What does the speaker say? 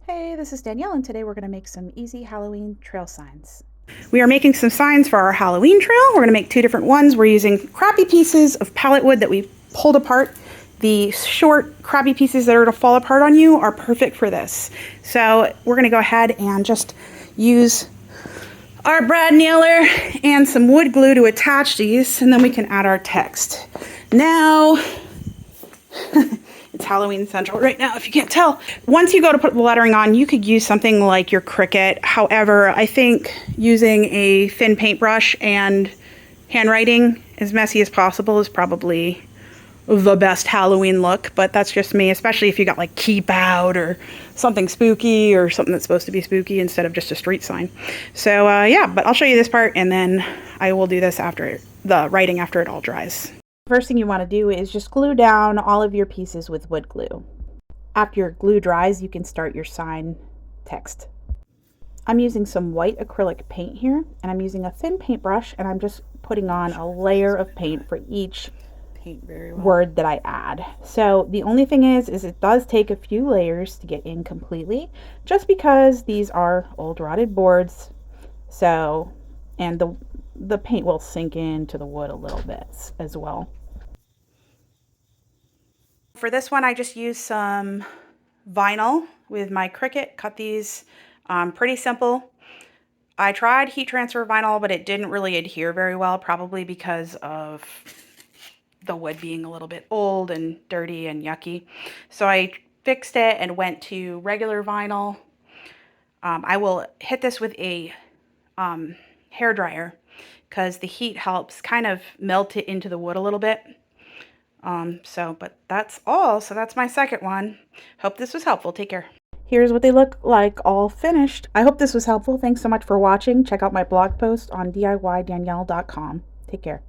Hey, this is Danielle, and today we're going to make some easy Halloween trail signs. We are making some signs for our Halloween trail. We're going to make two different ones. We're using crappy pieces of pallet wood that we pulled apart. The short crappy pieces that are going to fall apart on you are perfect for this. So we're going to go ahead and just use our brad nailer and some wood glue to attach these, and then we can add our text. Now, it's Halloween Central right now, if you can't tell. Once you go to put the lettering on, you could use something like your Cricut. However, I think using a thin paintbrush and handwriting as messy as possible is probably the best Halloween look, but that's just me, especially if you got like keep out or something spooky or something that's supposed to be spooky instead of just a street sign. So yeah, but I'll show you this part and then I will do this after the writing after it all dries. First thing you want to do is just glue down all of your pieces with wood glue. After your glue dries, you can start your sign text. I'm using some white acrylic paint here, and I'm using a thin paintbrush, and I'm just putting on a layer of paint for each word that I add. So the only thing is it does take a few layers to get in completely, just because these are old rotted boards. So, and the paint will sink into the wood a little bit as well. For this one, I just used some vinyl with my Cricut. Cut these pretty simple. I tried heat transfer vinyl, but it didn't really adhere very well, probably because of the wood being a little bit old and dirty and yucky. So I fixed it and went to regular vinyl. I will hit this with a hair dryer because the heat helps kind of melt it into the wood a little bit. But that's all. So that's my second one. Hope this was helpful. Take care. Here's what they look like all finished. I hope this was helpful. Thanks so much for watching. Check out my blog post on DIYDanielle.com. Take care.